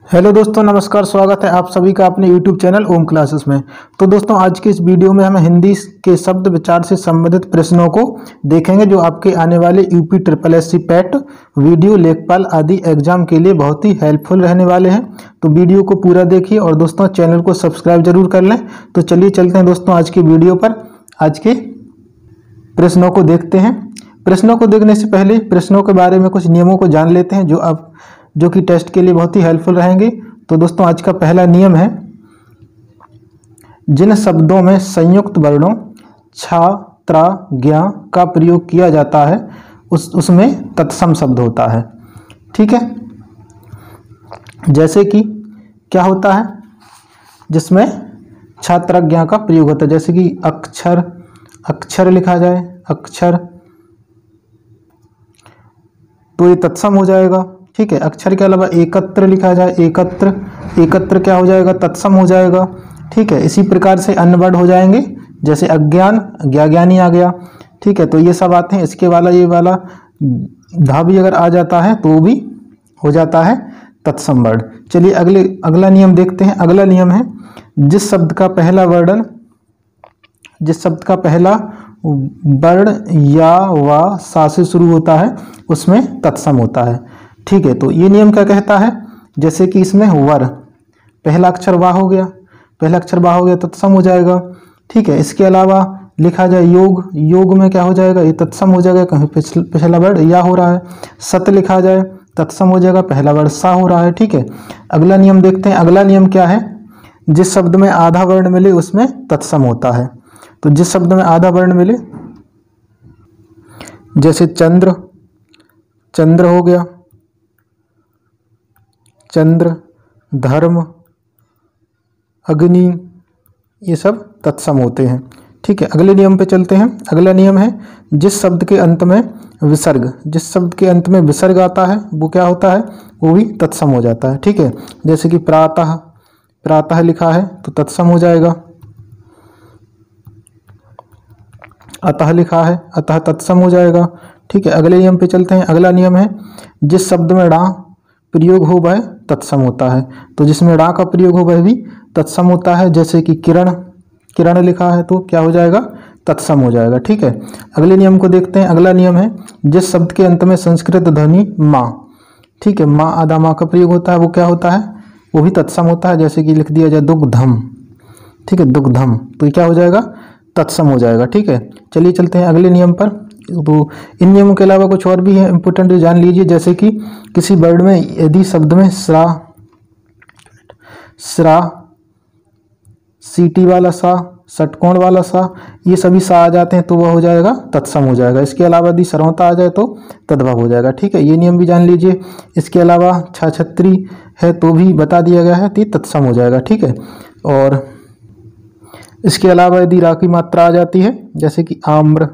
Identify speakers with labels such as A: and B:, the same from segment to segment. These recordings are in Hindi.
A: हेलो दोस्तों, नमस्कार। स्वागत है आप सभी का अपने YouTube चैनल ओम क्लासेस में। तो दोस्तों, आज की इस वीडियो में हम हिंदी के शब्द विचार से संबंधित प्रश्नों को देखेंगे जो आपके आने वाले यूपी SSC पैट, वीडियो, लेखपाल आदि एग्जाम के लिए बहुत ही हेल्पफुल रहने वाले हैं। तो वीडियो को पूरा देखिए और दोस्तों चैनल को सब्सक्राइब जरूर कर लें। तो चलिए चलते हैं दोस्तों आज की वीडियो पर। आज के प्रश्नों को देखते हैं। प्रश्नों को देखने से पहले प्रश्नों के बारे में कुछ नियमों को जान लेते हैं जो कि टेस्ट के लिए बहुत ही हेल्पफुल रहेंगे। तो दोस्तों, आज का पहला नियम है, जिन शब्दों में संयुक्त वर्णों छा, त्रा, ज्ञा का प्रयोग किया जाता है उसमें तत्सम शब्द होता है। ठीक है, जैसे कि क्या होता है जिसमें छा, त्रा, ज्ञा का प्रयोग होता है, जैसे कि अक्षर, अक्षर लिखा जाए, अक्षर, तो ये तत्सम हो जाएगा। ठीक है, अक्षर के अलावा एकत्र लिखा जाए, एकत्र, एकत्र क्या हो जाएगा, तत्सम हो जाएगा। ठीक है, इसी प्रकार से अन्य वर्ड हो जाएंगे, जैसे अज्ञान, ज्ञाज्ञानी आ गया। ठीक है, तो ये सब आते हैं। इसके वाला ये वाला धा भी अगर आ जाता है तो भी हो जाता है तत्सम वर्ड। चलिए अगला नियम देखते हैं। अगला नियम है, जिस शब्द का पहला वर्ण या वा सा से शुरू होता है उसमें तत्सम होता है। ठीक है, तो ये नियम क्या कहता है, जैसे कि इसमें वर, पहला अक्षर वाह हो गया, पहला अक्षर वाह हो गया, तत्सम हो जाएगा। ठीक है, इसके अलावा लिखा जाए योग, योग में क्या हो जाएगा, ये तत्सम हो जाएगा, कहीं पहला वर्ड या हो रहा है। सत लिखा जाए, तत्सम हो जाएगा, पहला वर्ड सा हो रहा है। ठीक है, अगला नियम देखते हैं। अगला नियम क्या है, जिस शब्द में आधा वर्ण मिले उसमें तत्सम होता है। तो जिस शब्द में आधा वर्ण मिले, जैसे चंद्र, चंद्र हो गया, चंद्र, धर्म, अग्नि, ये सब तत्सम होते हैं। ठीक है, अगले नियम पे चलते हैं। अगला नियम है, जिस शब्द के अंत में विसर्ग, जिस शब्द के अंत में विसर्ग आता है वो क्या होता है, वो भी तत्सम हो जाता है। ठीक है, जैसे कि प्रातः, प्रातः लिखा है तो तत्सम हो जाएगा। अतः लिखा है, अतः तत्सम हो जाएगा। ठीक है, अगले नियम पे चलते हैं। अगला नियम है, जिस शब्द में ड़ा प्रयोग हो वह तत्सम होता है। तो जिसमें ड़ा का प्रयोग हो वह भी तत्सम होता है, जैसे कि किरण, किरण लिखा है तो क्या हो जाएगा, तत्सम हो जाएगा। ठीक है, अगले नियम को देखते हैं। अगला नियम है, जिस शब्द के अंत में संस्कृत ध्वनि माँ, ठीक है, माँ आधा माँ का प्रयोग होता है, वो क्या होता है, वो भी तत्सम होता है, जैसे कि लिख दिया जाए दुग्धम। ठीक है, दुग्धम, तो ये क्या हो जाएगा, तत्सम हो जाएगा। ठीक है, चलिए चलते हैं अगले नियम पर। तो इन नियमों के अलावा कुछ और भी है इंपॉर्टेंट, जान लीजिए। जैसे कि किसी वर्ड में यदि शब्द में स्रा, सीटी वाला सा, षटकोण वाला सा, ये सभी सा आ जाते हैं तो वह हो जाएगा तत्सम हो जाएगा। इसके अलावा यदि सर्वता आ जाए तो तद्भव हो जाएगा। ठीक है, ये नियम भी जान लीजिए। इसके अलावा छाछत्री है तो भी बता दिया गया है तो तत्सम हो जाएगा। ठीक है, और इसके अलावा यदि रा की मात्रा आ जाती है, जैसे कि आम्र,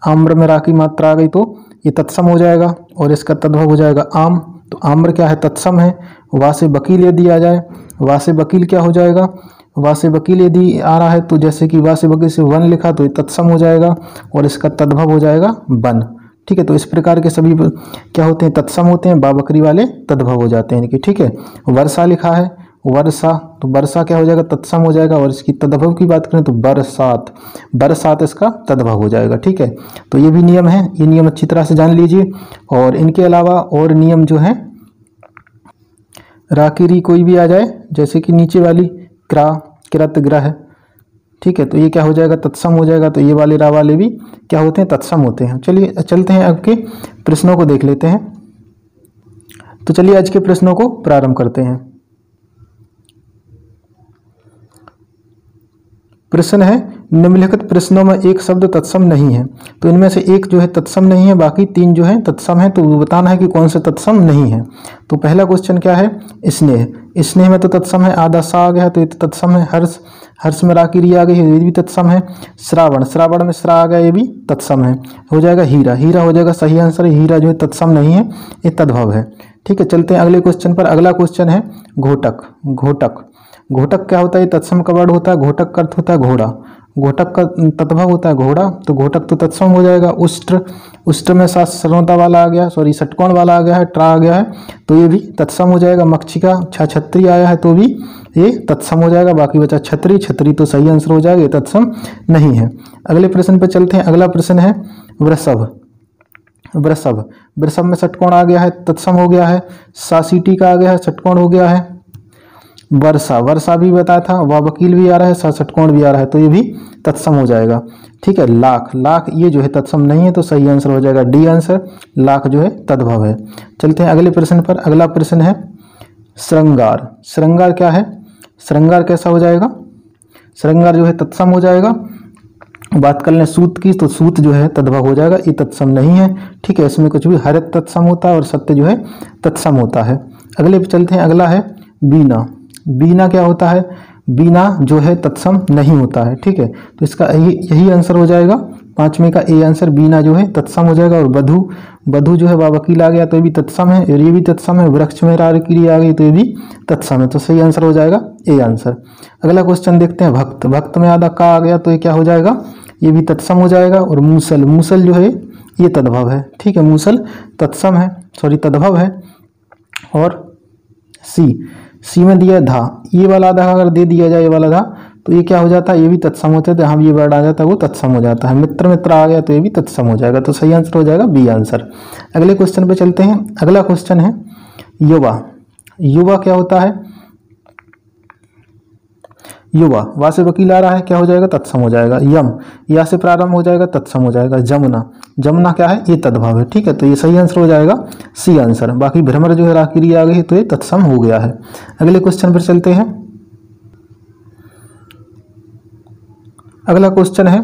A: आम्र में रा की मात्रा आ गई तो ये तत्सम हो जाएगा और इसका तद्भव हो जाएगा आम। तो आम्र क्या है, तत्सम है। वा से वकील यदि आ जाए, वा से वकील क्या हो जाएगा, वा से वकील यदि आ रहा है तो जैसे कि वा से वकील से वन लिखा तो ये तत्सम हो जाएगा और इसका तद्भव हो जाएगा वन। ठीक है, तो इस प्रकार के सभी क्या होते हैं, तत्सम होते हैं, बा बकरी वाले तद्भव हो जाते हैं इनके। ठीक है, वर्षा लिखा है, वर्षा, तो वर्षा क्या हो जाएगा, तत्सम हो जाएगा और इसकी तद्भव की बात करें तो बरसात, बरसात इसका तद्भव हो जाएगा। ठीक है, तो ये भी नियम है, ये नियम अच्छी तरह से जान लीजिए। और इनके अलावा और नियम जो है, रा की री कोई भी आ जाए, जैसे कि नीचे वाली क्रा, किरत, ग्रह, ठीक है, तो ये क्या हो जाएगा, तत्सम हो जाएगा। तो ये वाले रा वाले भी क्या होते हैं, तत्सम होते हैं। चलिए चलते हैं आपके प्रश्नों को देख लेते हैं। तो चलिए आज के प्रश्नों को प्रारंभ करते हैं। प्रश्न है, निम्नलिखित प्रश्नों में एक शब्द तत्सम नहीं है। तो इनमें से एक जो है तत्सम नहीं है, बाकी तीन जो है तत्सम है। तो वो बताना है कि कौन सा तत्सम नहीं है। तो पहला क्वेश्चन क्या है, स्नेह, स्नेह में तो तत्सम है, आधा सा आ गया तो ये तो तत्सम है। हर्ष, हर्ष में रा की री आ गई, ये भी तत्सम है। श्रावण, श्रावण में श्रा आ गया, ये भी तत्सम है। हो जाएगा हीरा, हीरा हो जाएगा सही आंसर। हीरा जो है तत्सम नहीं है, ये तद्भव है। ठीक है, चलते हैं अगले क्वेश्चन पर। अगला क्वेश्चन है घोटक, घोटक, घोटक क्या होता है, तत्सम का वर्ड होता है। घोटक का अर्थ होता है घोड़ा, घोटक का तद्भव होता है घोड़ा, तो घोटक तो तत्सम हो जाएगा। उष्ट्र, उष्ट्र में सा सर्वता वाला आ गया, सॉरी षटकोण वाला आ गया है, ट्रा आ गया है, तो ये भी तत्सम हो जाएगा। मक्षिका छा छत्री आया है तो भी ये तत्सम हो जाएगा। बाकी बचा छत्री, छत्री तो सही आंसर हो जाएगा, ये तत्सम नहीं है। अगले प्रश्न पे चलते हैं। अगला प्रश्न है वृषभ। वृषभ, वृषभ में षटकोण आ गया है, तत्सम हो गया है। सासीटी का आ गया है, षटकोण हो गया है। वर्षा, वर्षा भी बताया था, वह वकील भी आ रहा है, षटकोण भी आ रहा है, तो ये भी तत्सम हो जाएगा। ठीक है। लाख, लाख ये जो है तत्सम नहीं है, तो सही आंसर हो जाएगा डी आंसर, लाख जो है तद्भव है। चलते हैं अगले प्रश्न पर। अगला प्रश्न है श्रृंगार। श्रृंगार क्या है? श्रृंगार कैसा हो जाएगा? श्रृंगार जो है तत्सम हो जाएगा। बात कर लें सूत की, तो सूत जो है तद्भव हो जाएगा, ये तत्सम नहीं है। ठीक है, इसमें कुछ भी हरित तत्सम होता है और सत्य जो है तत्सम होता है। अगले पे चलते हैं। अगला है बीना। बीना क्या होता है? बीना जो है तत्सम नहीं होता है। ठीक है, तो इसका यही आंसर हो जाएगा, पांचवें का ए आंसर, बीना जो है तत्सम हो जाएगा। और बधु, बधु जो है वकील आ गया तो ये भी तत्सम है, और ये भी तत्सम है। वृक्ष में रारकीरी आ गई तो ये भी तत्सम है, तो सही आंसर हो जाएगा ए आंसर। अगला क्वेश्चन देखते हैं। भक्त, भक्त में आधा का आ गया तो ये क्या हो जाएगा? ये भी तत्सम हो जाएगा। और मूसल, मूसल जो है ये तद्भव है। ठीक है, मूसल तत्सम है, सॉरी तद्भव है। और सी, सी में दिया धा, ये वाला आधा अगर दे दिया जाए ये वाला धा तो ये क्या हो जाता है? ये भी तत्सम होता है, तो यहाँ ये वर्ड आ जाता है वो तत्सम हो जाता है। मित्र, मित्र आ गया तो ये भी तत्सम हो जाएगा, तो सही आंसर हो जाएगा बी आंसर। अगले क्वेश्चन पे चलते हैं। अगला क्वेश्चन है युवा। युवा क्या होता है? युवा, वा से वकील आ रहा है, क्या हो जाएगा? तत्सम हो जाएगा। यम, या से प्रारंभ हो जाएगा, तत्सम हो जाएगा। जमुना, जमुना क्या है? ये तद्भव है। ठीक है, तो ये सही आंसर हो जाएगा सी आंसर। बाकी भ्रमर जो है राकिरी आ गई तो ये तत्सम हो गया है। अगले क्वेश्चन पर चलते हैं। अगला क्वेश्चन है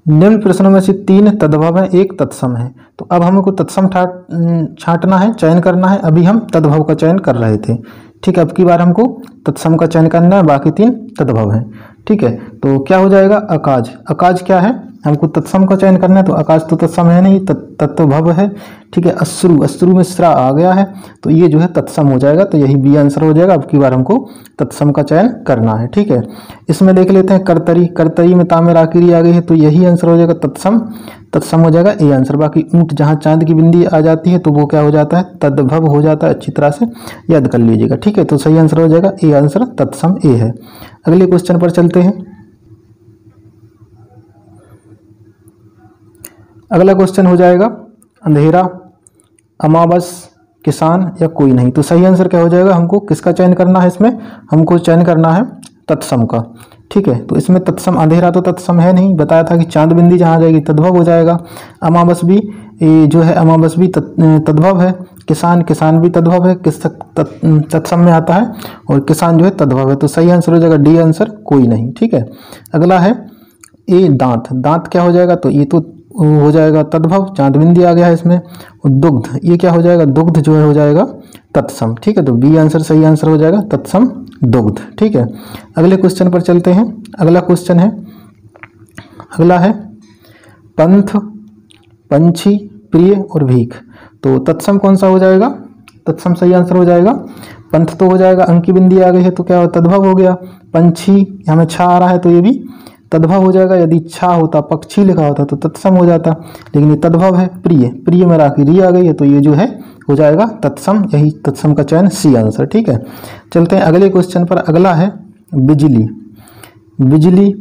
A: निम्न प्रश्नों में से 3 तद्भव है, 1 तत्सम है। तो अब हमको तत्सम छांटना है, चयन करना है। अभी हम तद्भव का चयन कर रहे थे। ठीक है, अब की बार हमको तत्सम का चयन करना है, बाकी 3 तद्भव हैं। ठीक है, तो क्या हो जाएगा? अकाज, अकाज क्या है? हमको तत्सम का चयन करना है, तो अकाज तो तत्सम है नहीं, तत्वभव है। ठीक है, अश्रु, अश्रु में श्रा आ गया है तो ये जो है तत्सम हो जाएगा, तो यही बी आंसर हो जाएगा। अब की बार हमको तत्सम का चयन करना है। ठीक है, इसमें देख लेते हैं करतरी, करतरी में तामेर आकिरी आ गई है तो यही आंसर हो जाएगा तत्सम, तत्सम हो जाएगा ए आंसर। बाकी ऊंट जहाँ चांद की बिंदी आ जाती है तो वो क्या हो जाता है? तद्भव हो जाता है। अच्छी तरह से याद कर लीजिएगा। ठीक है, तो सही आंसर हो जाएगा ए आंसर, तत्सम ए है। अगले क्वेश्चन पर चलते हैं। अगला क्वेश्चन हो जाएगा अंधेरा, अमावस, किसान या कोई नहीं। तो सही आंसर क्या हो जाएगा? हमको किसका चयन करना है? इसमें हमको चयन करना है तत्सम का। ठीक है, तो इसमें तत्सम, अंधेरा तो तत्सम है नहीं, बताया था कि चांद बिंदी जहाँ जाएगी तद्भव हो जाएगा। अमावस भी जो है अमावस भी तद्भव है। किसान, किसान भी तद्भव है, तत्सम में आता है। और किसान जो है तद्भव है, तो सही आंसर हो जाएगा डी आंसर, कोई नहीं। ठीक है, अगला है ए दांत। दांत क्या हो जाएगा? तो ये तो हो जाएगा तद्भव, चांद बिंदी आ गया है इसमें। और दुग्ध, ये क्या हो जाएगा? दुग्ध जो है हो जाएगा तत्सम। ठीक है, तो बी आंसर सही आंसर हो जाएगा तत्सम, दुग्ध। ठीक है, अगले क्वेश्चन पर चलते हैं। अगला क्वेश्चन है, अगला है पंथ, पंछी, प्रिय और भीख। तो तत्सम कौन सा हो जाएगा? तत्सम सही आंसर हो जाएगा पंथ तो हो जाएगा, अंक की बिंदी आ गई है तो क्या तद्भव हो गया। पंछी, हमें छा आ रहा है तो ये भी तद्भव हो जाएगा। यदि छा होता, पक्षी लिखा होता तो तत्सम हो जाता, लेकिन ये तद्भव है। प्रिय, प्रिय में राकिरी आ गई है तो ये जो है हो जाएगा तत्सम, यही तत्सम का चयन सी आंसर। ठीक है, चलते हैं अगले क्वेश्चन पर। अगला है बिजली। बिजली,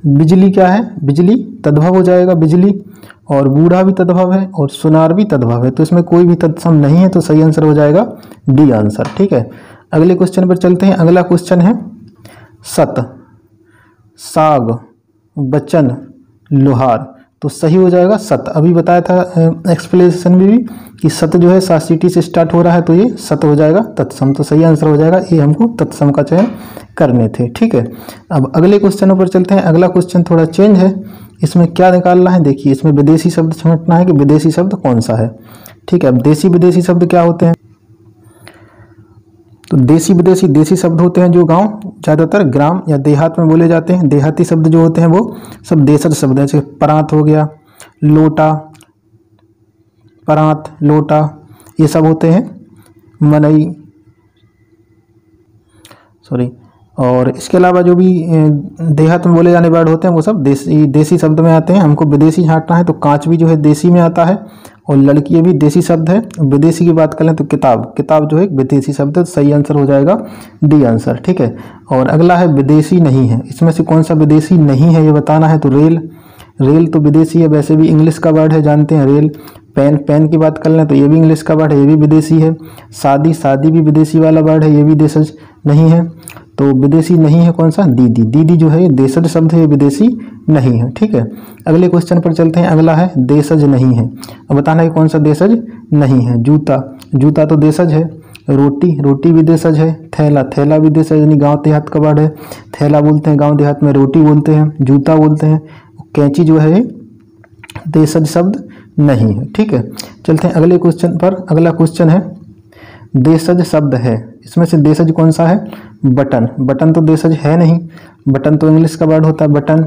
A: बिजली क्या है? बिजली तद्भव हो जाएगा बिजली। और बूढ़ा भी तद्भव है और सुनार भी तद्भव है, तो इसमें कोई भी तत्सम नहीं है, तो सही आंसर हो जाएगा डी आंसर। ठीक है, अगले क्वेश्चन पर चलते हैं। अगला क्वेश्चन है सत, साग, बचन, लोहार। तो सही हो जाएगा सत। अभी बताया था एक्सप्लेनेशन में भी कि सत जो है सासिटी से स्टार्ट हो रहा है तो ये सत हो जाएगा तत्सम, तो सही आंसर हो जाएगा। ये हमको तत्सम का चयन करने थे। ठीक है, अब अगले क्वेश्चनों पर चलते हैं। अगला क्वेश्चन थोड़ा चेंज है, इसमें क्या निकालना है? देखिए, इसमें विदेशी शब्द समझना है कि विदेशी शब्द कौन सा है। ठीक है, अब देसी विदेशी शब्द क्या होते हैं? तो देसी विदेशी, देसी शब्द होते हैं जो गांव, ज़्यादातर ग्राम या देहात में बोले जाते हैं। देहाती शब्द जो होते हैं वो सब देशज शब्द हैं, जैसे परात हो गया, लोटा, परात, लोटा, ये सब होते हैं। मनई, सॉरी, और इसके अलावा जो भी देहात में बोले जाने वर्ड होते हैं वो सब देसी शब्द में आते हैं। हमको विदेशी छांटना है तो कांच भी जो है देसी में आता है, और लड़की ये भी देसी शब्द है। विदेशी की बात करें तो किताब जो है विदेशी शब्द है, तो सही आंसर हो जाएगा डी आंसर, ठीक है। और अगला है विदेशी नहीं है, इसमें से कौन सा विदेशी नहीं है ये बताना है। तो रेल तो विदेशी है, वैसे भी इंग्लिश का वर्ड है, जानते हैं रेल। पेन की बात कर लें तो ये भी इंग्लिश का वर्ड है, ये भी विदेशी है। शादी भी विदेशी वाला वर्ड है, ये भी देशज नहीं है। तो विदेशी नहीं है कौन सा, दीदी जो है ये देशज शब्द है, ये विदेशी नहीं है, ठीक है। अगले क्वेश्चन पर चलते हैं। अगला है देशज नहीं है, अब बताना है कौन सा देशज नहीं है। जूता तो देशज है। रोटी भी देशज है। थैला भी देशज, यानी गाँव देहात का वर्ड है। थैला बोलते हैं गाँव देहात में, रोटी बोलते हैं, जूता बोलते हैं। कैंची जो है देशज शब्द नहीं है, ठीक है। चलते हैं अगले क्वेश्चन पर। अगला क्वेश्चन है देशज शब्द है, इसमें से देशज कौन सा है। बटन तो देशज है नहीं, बटन तो इंग्लिश का वर्ड होता है बटन।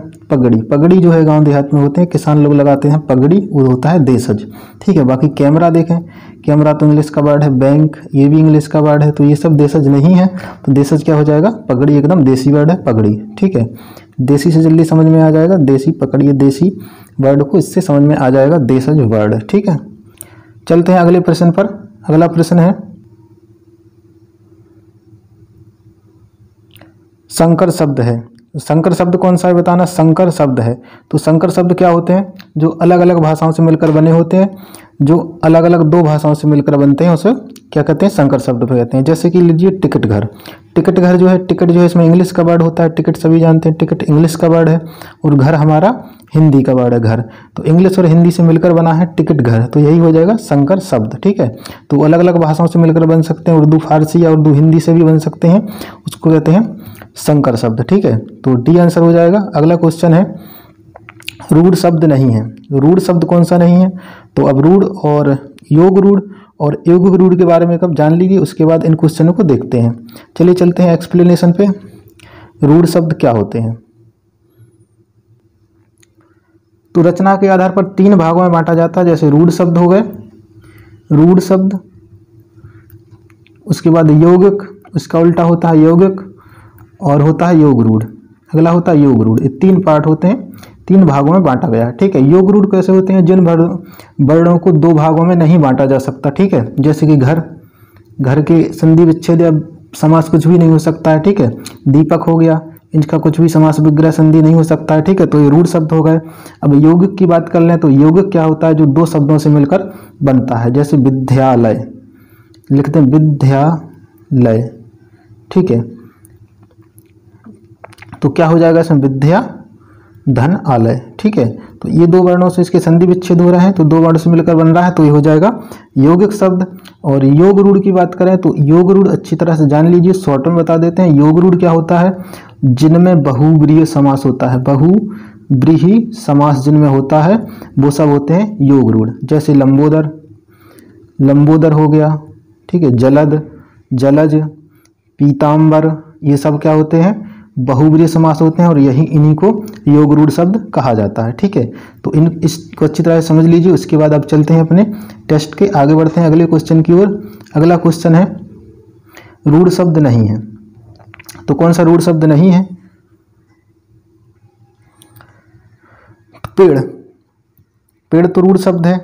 A: पगड़ी जो है गांव देहात में होते हैं, किसान लोग लगाते हैं पगड़ी, वो होता है देशज, ठीक है। बाकी कैमरा देखें, कैमरा तो इंग्लिश का वर्ड है। बैंक ये भी इंग्लिश का वर्ड है, तो ये सब देशज नहीं है। तो देशज क्या हो जाएगा, पगड़ी एकदम देसी वर्ड है पगड़ी, ठीक है। देसी से जल्दी समझ में आ जाएगा, देसी पकड़िए देसी वर्ड को, इससे समझ में आ जाएगा देशज वर्ड, ठीक है। चलते हैं अगले प्रश्न पर। अगला प्रश्न है संकर शब्द है। संकर शब्द कौन सा है बताना। संकर शब्द है तो संकर शब्द क्या होते हैं, जो अलग अलग भाषाओं से मिलकर बने होते हैं, जो अलग अलग दो भाषाओं से मिलकर बनते हैं, उसे क्या कहते हैं, संकर शब्द कहते हैं। जैसे कि लीजिए टिकट घर जो है, टिकट जो है इसमें इंग्लिश का वर्ड होता है। टिकट सभी जानते हैं, टिकट इंग्लिश का वर्ड है, और घर हमारा हिंदी का वर्ड है घर। तो इंग्लिश और हिंदी से मिलकर बना है टिकट घर, तो यही हो जाएगा संकर शब्द, ठीक है। तो अलग अलग भाषाओं से मिलकर बन सकते हैं, उर्दू फारसी या उर्दू हिंदी से भी बन सकते हैं, उसको कहते हैं संकर शब्द, ठीक है। तो डी आंसर हो जाएगा। अगला क्वेश्चन है रूढ़ शब्द नहीं है। रूढ़ शब्द कौन सा नहीं है, तो अब रूढ़ और योग रूढ़ के बारे में कब जान लीजिए, उसके बाद इन क्वेश्चनों को देखते हैं। चलिए चलते हैं एक्सप्लेनेशन पे। रूढ़ शब्द क्या होते हैं, तो रचना के आधार पर 3 भागों में बांटा जाता है। जैसे रूढ़ शब्द हो गए, रूढ़ शब्द, उसके बाद यौगिक, उसका उल्टा होता है यौगिक, और होता है योग रूढ़। अगला होता है योग रूढ़। ये 3 पार्ट होते हैं, 3 भागों में बांटा गया है, ठीक है। योग रूढ़ कैसे होते हैं, जिन वर्णों को 2 भागों में नहीं बांटा जा सकता, ठीक है। जैसे कि घर के संधि विच्छेद या समास कुछ भी नहीं हो सकता है, ठीक है। दीपक हो गया, इनका कुछ भी समास विग्रह संधि नहीं हो सकता है, ठीक है। तो ये रूढ़ शब्द हो गए। अब यौगिक की बात कर लें तो यौगिक क्या होता है, जो 2 शब्दों से मिलकर बनता है। जैसे विद्यालय लिखते हैं, विद्यालय, ठीक है। तो क्या हो जाएगा इसमें, विद्या धन आलय, ठीक है। तो ये 2 वर्णों से इसके संधि विच्छेद हो रहे हैं, तो 2 वर्णों से मिलकर बन रहा है, तो ये हो जाएगा यौगिक शब्द। और योग रूढ़ की बात करें तो योग रूढ़ अच्छी तरह से जान लीजिए, शॉर्ट में बता देते हैं। योग रूढ़ क्या होता है, जिनमें बहुब्रीहि समास होता है, बहुब्रीहि समास जिनमें होता है वो सब होते हैं योग रूढ़। जैसे लंबोदर हो गया, ठीक है। जलज, पीताम्बर, ये सब क्या होते हैं, बहुब्रीहि समास होते हैं, और इन्हीं को योग रूढ़ शब्द कहा जाता है, ठीक है। तो इसको अच्छी तरह से समझ लीजिए। उसके बाद अब चलते हैं अपने टेस्ट के, आगे बढ़ते हैं अगले क्वेश्चन की ओर। अगला क्वेश्चन है रूढ़ शब्द नहीं है, तो कौन सा रूढ़ शब्द नहीं है, पेड़ तो रूढ़ शब्द है।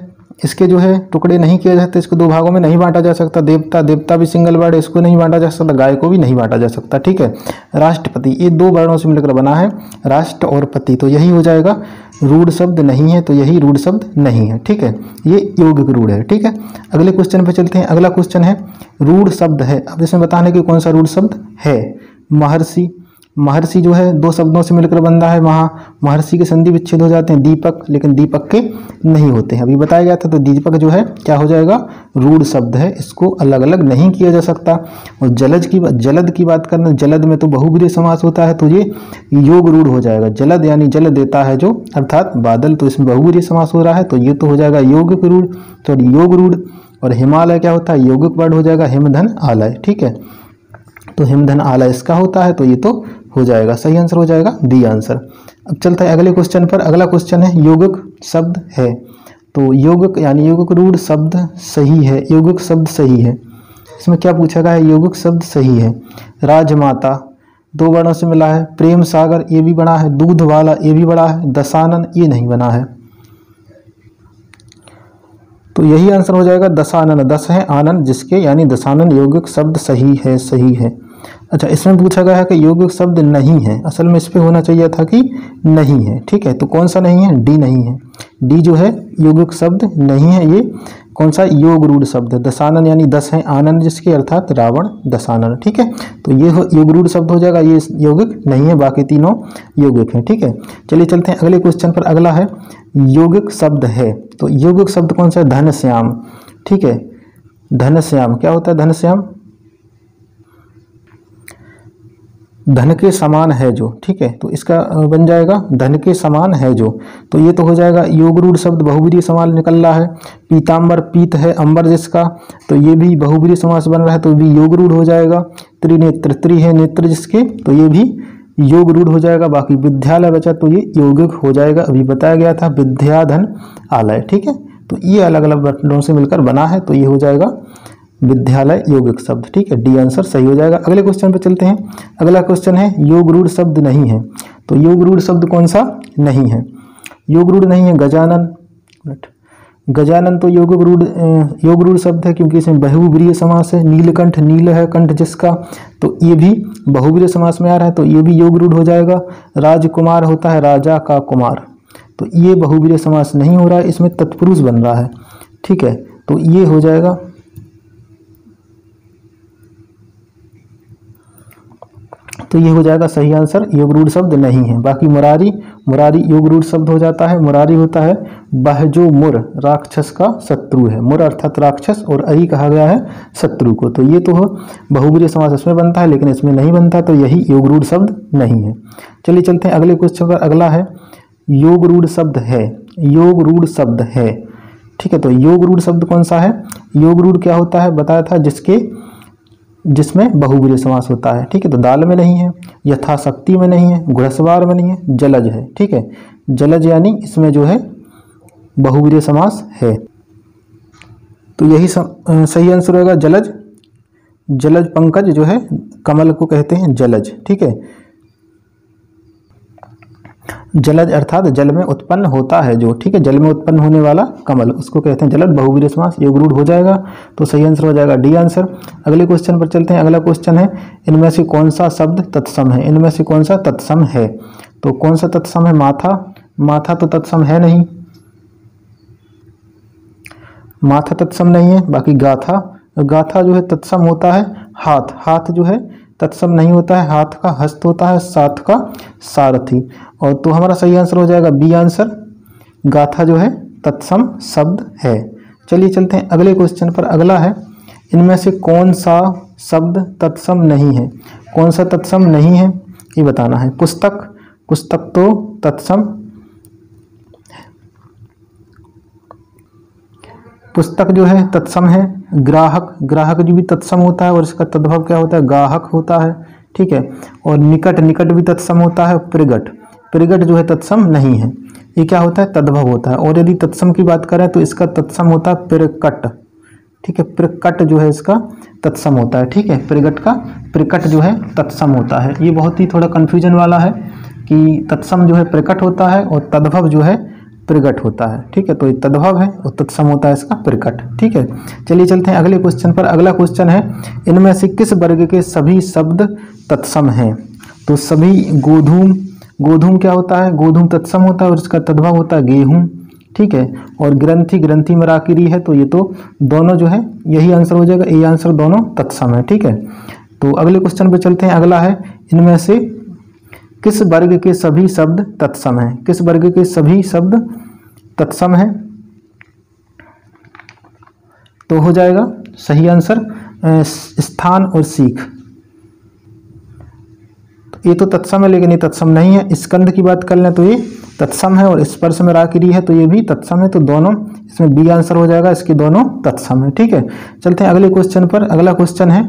A: इसके जो है टुकड़े नहीं किए जाते, इसको 2 भागों में नहीं बांटा जा सकता। देवता भी सिंगल वर्ड है, इसको नहीं बांटा जा सकता। गाय को भी नहीं बांटा जा सकता, ठीक है। राष्ट्रपति, ये 2 वर्णों से मिलकर बना है, राष्ट्र और पति, तो यही हो जाएगा रूढ़ शब्द नहीं है, तो यही रूढ़ शब्द नहीं है, ठीक है। ये यौगिक रूढ़ है, ठीक है। अगले क्वेश्चन पे चलते हैं। अगला क्वेश्चन है रूढ़ शब्द है। अब इसमें बताने की कौन सा रूढ़ शब्द है। महर्षि जो है 2 शब्दों से मिलकर बन रहा है, महर्षि के संधि विच्छेद हो जाते हैं। दीपक, लेकिन दीपक के नहीं होते हैं, अभी बताया गया था। तो दीपक जो है क्या हो जाएगा, रूढ़ शब्द है, इसको अलग अलग नहीं किया जा सकता। और जलद की बात करना, जलद में तो बहुब्रीहि समास होता है, तो ये योग रूढ़ हो जाएगा। जलद यानी जल देता है जो, अर्थात बादल, तो इसमें बहुब्रीहि समास हो रहा है, तो ये तो हो जाएगा यौगिक रूढ़, तो योग रूढ़। और हिमालय क्या होता है, यौगिक वर्ड हो जाएगा हिमधन आलय, ठीक है। तो हिमधन आलय इसका होता है, तो ये तो हो जाएगा, सही आंसर हो जाएगा डी आंसर। अब चलता है अगले क्वेश्चन पर। अगला क्वेश्चन है यौगिक शब्द है, तो यौगिक यानी यौगिक रूढ़ शब्द सही है, यौगिक शब्द सही है। इसमें क्या पूछा गया है, यौगिक शब्द सही है। राजमाता, 2 वर्णों से मिला है। प्रेम सागर ये भी बना है। दूध वाला ये भी बना है। दशानन ये नहीं बना है। तो यही आंसर हो जाएगा दशानन। दस है आनंद जिसके, यानी दशानन यौगिक शब्द सही है, सही है। अच्छा, इसमें पूछा गया है कि यौगिक शब्द नहीं है। असल में इस पे होना चाहिए था कि नहीं है। ठीक है, तो कौन सा नहीं है? डी नहीं है। डी जो है यौगिक शब्द नहीं है। ये कौन सा? योग रूढ़ शब्द है। दशानन यानी 10 है आनंद जिसके, अर्थात रावण दशानन। ठीक है, तो ये योग रूढ़ शब्द हो जाएगा। ये यौगिक नहीं है, बाकी तीनों यौगिक हैं। ठीक है, चलिए चलते हैं अगले क्वेश्चन पर। अगला है यौगिक शब्द है। तो यौगिक शब्द कौन सा है? धनश्याम। ठीक है, धनश्याम क्या होता है? धनश्याम धन के समान है जो। ठीक है, तो इसका बन जाएगा धन के समान है जो। तो ये तो हो जाएगा योग रूढ़ शब्द, बहुब्रीहि समास निकल रहा है। पीताम्बर पीत है अंबर जिसका, तो ये भी बहुब्रीहि समास बन रहा है, तो भी योग रूढ़ हो जाएगा। त्रिनेत्र त्रि है नेत्र जिसके, तो ये भी योग रूढ़ हो जाएगा। बाकी विद्यालय बचा तो ये यौगिक हो जाएगा। अभी बताया गया था विद्याधन आलय। ठीक है, तो ये अलग अलग वर्णों से मिलकर बना है, तो ये हो जाएगा विद्यालय यौगिक शब्द। ठीक है, डी आंसर सही हो जाएगा। अगले क्वेश्चन पे चलते हैं। अगला क्वेश्चन है योग रूढ़ शब्द नहीं है। तो योग रूढ़ शब्द कौन सा नहीं है? योग रूढ़ नहीं है गजानन। गजानन तो योग रूढ़ शब्द है, क्योंकि इसमें बहुब्रीहि समास है। नीलकंठ नील है कंठ जिसका, तो ये भी बहुब्रीहि समास में आ रहा है, तो ये भी योग रूढ़ हो जाएगा। राजकुमार होता है राजा का कुमार, तो ये बहुब्रीहि समास नहीं हो रहा है, इसमें तत्पुरुष बन रहा है। ठीक है, तो ये हो जाएगा, तो ये हो जाएगा सही आंसर। योग रूढ़ शब्द नहीं है। बाकी मुरारी, मुरारी योग रूढ़ शब्द हो जाता है। मुरारी होता है वह जो मुर राक्षस का शत्रु है। मुर अर्थात राक्षस, और अरि कहा गया है शत्रु को, तो ये तो बहुब्रीहि समास इसमें बनता है, लेकिन इसमें नहीं बनता, तो यही योग रूढ़ शब्द नहीं है। चलिए चलते हैं अगले क्वेश्चन पर। अगला है योग रूढ़ शब्द है। योग रूढ़ शब्द है। ठीक है, तो योग रूढ़ शब्द कौन सा है? योग रूढ़ क्या होता है बताया था, जिसमें बहुब्रीहि समास होता है। ठीक है, तो दाल में नहीं है, यथाशक्ति में नहीं है, घुड़सवार में नहीं है, जलज है। ठीक है, जलज यानी इसमें जो है बहुब्रीहि समास है, तो यही सही आंसर होगा जलज। जलज पंकज जो है कमल को कहते हैं जलज। ठीक है, जलज अर्थात जल में उत्पन्न होता है जो। ठीक है, जल में उत्पन्न होने वाला कमल, उसको कहते हैं जलज। बहुब्रीहि समास योग रूढ़ हो जाएगा, तो सही आंसर हो जाएगा डी आंसर। अगले क्वेश्चन पर चलते हैं। अगला क्वेश्चन है इनमें से कौन सा शब्द तत्सम है? इनमें से कौन सा तत्सम है? तो कौन सा तत्सम है? माथा। माथा तो तत्सम है नहीं, माथा तत्सम नहीं है। बाकी गाथा, गाथा जो है तत्सम होता है। हाथ, हाथ जो है तत्सम नहीं होता है, हाथ का हस्त होता है, साथ का सारथी। और तो हमारा सही आंसर हो जाएगा बी आंसर। गाथा जो है तत्सम शब्द है। चलिए चलते हैं अगले क्वेश्चन पर। अगला है इनमें से कौन सा शब्द तत्सम नहीं है? कौन सा तत्सम नहीं है ये बताना है। पुस्तक, पुस्तक तो तत्सम, पुस्तक जो है तत्सम है। ग्राहक, ग्राहक जो भी तत्सम होता है, और इसका तद्भव क्या होता है? गाहक होता है। ठीक है, और निकट, निकट भी तत्सम होता है। प्रगट, प्रगट जो है तत्सम नहीं है, ये क्या होता है? तद्भव होता है। और यदि तत्सम की बात करें तो इसका तत्सम होता है प्रकट। ठीक है, प्रकट जो है इसका तत्सम होता है। ठीक है, प्रगट का प्रकट जो है तत्सम होता है। ये बहुत ही थोड़ा कन्फ्यूजन वाला है कि तत्सम जो है प्रकट होता है और तद्भव जो है प्रगट होता है। ठीक है, तो ये तद्भव है और तत्सम होता है इसका प्रकट। ठीक है, चलिए चलते हैं अगले क्वेश्चन पर। अगला क्वेश्चन है इनमें से किस वर्ग के सभी शब्द तत्सम हैं? तो सभी, गोधूम, गोधूम क्या होता है? गोधूम तत्सम होता है और इसका तद्भव होता है गेहूं। ठीक है, और ग्रंथि, ग्रंथि में राकिरी है, तो ये तो दोनों जो है यही आंसर हो जाएगा। ये आंसर दोनों तत्सम है। ठीक है, तो अगले क्वेश्चन पर चलते हैं। अगला है इनमें से किस वर्ग के सभी शब्द तत्सम हैं? किस वर्ग के सभी शब्द तत्सम हैं? तो हो जाएगा सही आंसर स्थान और सीख। ये तो तत्सम है, लेकिन ये तत्सम नहीं है। स्कंद की बात कर लें तो ये तत्सम है, और स्पर्श में राकिरी है तो ये भी तत्सम है, तो दोनों इसमें बी आंसर हो जाएगा। इसके दोनों तत्सम है। ठीक है, चलते हैं अगले क्वेश्चन पर। अगला क्वेश्चन है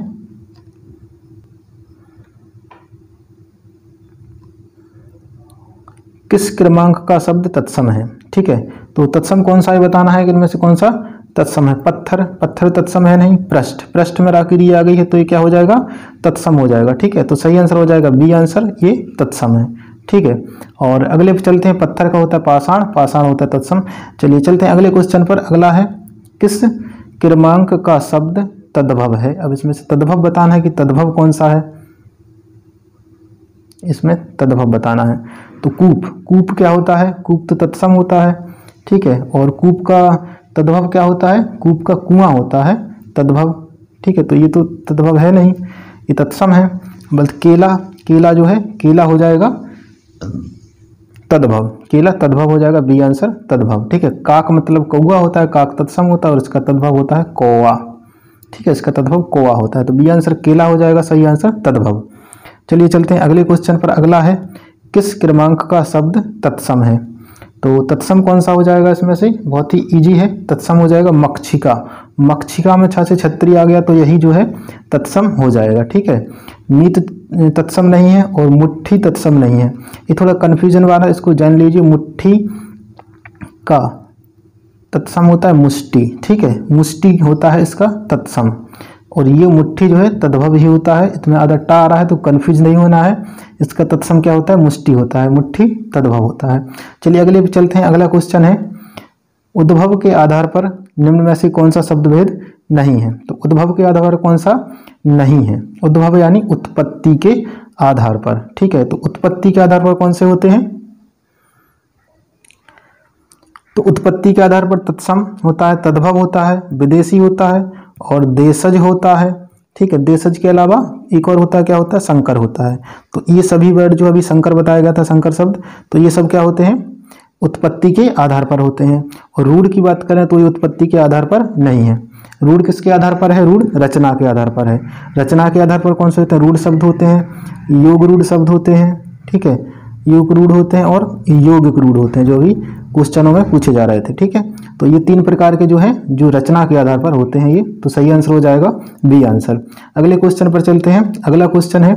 A: किस क्रमांक का शब्द तत्सम है? ठीक है, तो तत्सम कौन सा है बताना है कि इनमें से कौन सा तत्सम है। पत्थर, पत्थर तत्सम है नहीं। पृष्ठ, पृष्ठ में राकिरी आ गई है तो ये क्या हो जाएगा, तत्सम हो जाएगा। ठीक है, तो सही आंसर हो जाएगा बी आंसर, ये तत्सम है। ठीक है, और अगले पे चलते हैं। पत्थर का होता है पाषाण, पाषाण होता है तत्सम। चलिए चलते हैं अगले क्वेश्चन पर। अगला है किस क्रमांक का शब्द तद्भव है। अब इसमें से तद्भव बताना है कि तद्भव कौन सा है, इसमें तद्भव बताना है। तो कूप, कूप क्या होता है, कूप तो तत्सम होता है। ठीक है, और कूप का तद्भव क्या होता है, कूप का कुआं होता है तद्भव। ठीक है, तो ये तो तद्भव है नहीं, ये तत्सम है। बल्कि केला, केला जो है केला हो जाएगा तद्भव, केला तद्भव हो जाएगा, बी आंसर तद्भव। ठीक है, काक मतलब कौआ होता है, काक तत्सम होता है और इसका तद्भव होता है कौआ। ठीक है, इसका तद्भव कौआ होता है, तो बी आंसर केला हो जाएगा, सही आंसर तद्भव। चलिए चलते हैं अगले क्वेश्चन पर। अगला है किस क्रमांक का शब्द तत्सम है। तो तत्सम कौन सा हो जाएगा इसमें से, बहुत ही इजी है, तत्सम हो जाएगा मक्षिका। मक्षिका में छा से छतरी आ गया तो यही जो है तत्सम हो जाएगा। ठीक है, मीत तत्सम नहीं है और मुट्ठी तत्सम नहीं है, ये थोड़ा कन्फ्यूजन वाला, इसको जान लीजिए। मुट्ठी का तत्सम होता है मुष्टि। ठीक है, मुष्टि होता है इसका तत्सम, और ये मुट्ठी जो है तद्भव ही होता है। इसमें आधा टा आ रहा है तो कंफ्यूज नहीं होना है, इसका तत्सम क्या होता है, मुष्टि होता है, मुट्ठी तद्भव होता है। चलिए अगले पे चलते हैं। अगला क्वेश्चन है उद्भव के आधार पर निम्न में से कौन सा शब्द भेद नहीं है। तो उद्भव के आधार पर कौन सा नहीं है, उद्भव यानी उत्पत्ति के आधार पर। ठीक है, तो उत्पत्ति के आधार पर कौन से होते हैं, तो उत्पत्ति के आधार पर तत्सम होता है, तद्भव होता है, विदेशी होता है और देशज होता है। ठीक है, देशज के अलावा एक और होता है, क्या होता है, संकर होता है। तो ये सभी वर्ड जो अभी संकर बताया गया था, संकर शब्द, तो ये सब क्या होते हैं, उत्पत्ति के आधार पर होते हैं। और रूढ़ की बात करें तो ये उत्पत्ति के आधार पर नहीं है। रूढ़ किसके आधार पर है, रूढ़ रचना के आधार पर है। रचना के आधार पर कौन से होते हैं, रूढ़ शब्द होते हैं, योग रूढ़ शब्द होते हैं। ठीक है, योग रूढ़ होते हैं और यौगिक रूढ़ होते हैं, जो भी क्वेश्चनों में पूछे जा रहे थे। ठीक है, तो ये तीन प्रकार के जो हैं जो रचना के आधार पर होते हैं ये, तो सही आंसर हो जाएगा बी आंसर। अगले क्वेश्चन पर चलते हैं। अगला क्वेश्चन है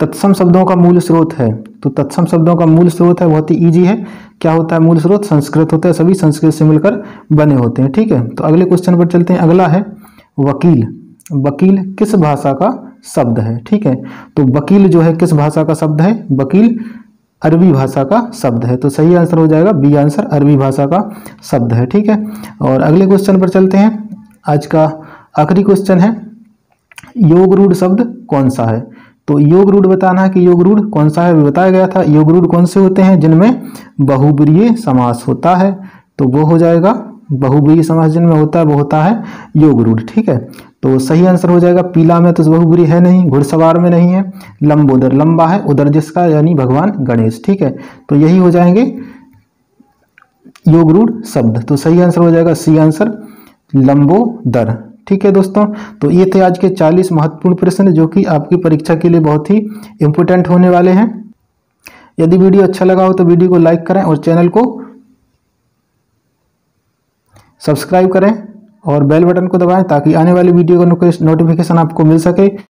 A: तत्सम शब्दों का मूल स्रोत है। तो तत्सम शब्दों का मूल स्रोत है, बहुत ही ईजी है, क्या होता है मूल स्रोत, संस्कृत होता है, सभी संस्कृत से मिलकर बने होते हैं। ठीक है, तो अगले क्वेश्चन पर चलते हैं। अगला है वकील, वकील किस भाषा का शब्द है। ठीक है, तो वकील जो है किस भाषा का शब्द है, वकील अरबी भाषा का शब्द है, तो सही आंसर हो जाएगा बी आंसर, अरबी भाषा का शब्द है। ठीक है, और अगले क्वेश्चन पर चलते हैं। आज का आखिरी क्वेश्चन है योग रूढ़ शब्द कौन सा है। तो योग रूढ़ बताना है कि योग रूढ़ कौन सा है, बताया गया था। योग रूढ़ कौन से होते हैं, जिनमें बहुब्रीहि समास होता है, तो वो हो जाएगा बहुब्रीहि समास जिनमें होता है वो होता है योग रूढ़। ठीक है, तो सही आंसर हो जाएगा पीला में तो बहुब्रीहि है नहीं, घुड़सवार में नहीं है, लंबोदर लंबा है, उदर जिसका यानी भगवान गणेश। ठीक है, तो यही हो जाएंगे योग रूढ़ शब्द, तो सही आंसर हो जाएगा सी आंसर, लंबोदर। ठीक है दोस्तों, तो ये थे आज के 40 महत्वपूर्ण प्रश्न जो कि आपकी परीक्षा के लिए बहुत ही इंपॉर्टेंट होने वाले हैं। यदि वीडियो अच्छा लगा हो तो वीडियो को लाइक करें और चैनल को सब्सक्राइब करें और बेल बटन को दबाएं ताकि आने वाली वीडियो का नोटिफिकेशन आपको मिल सके।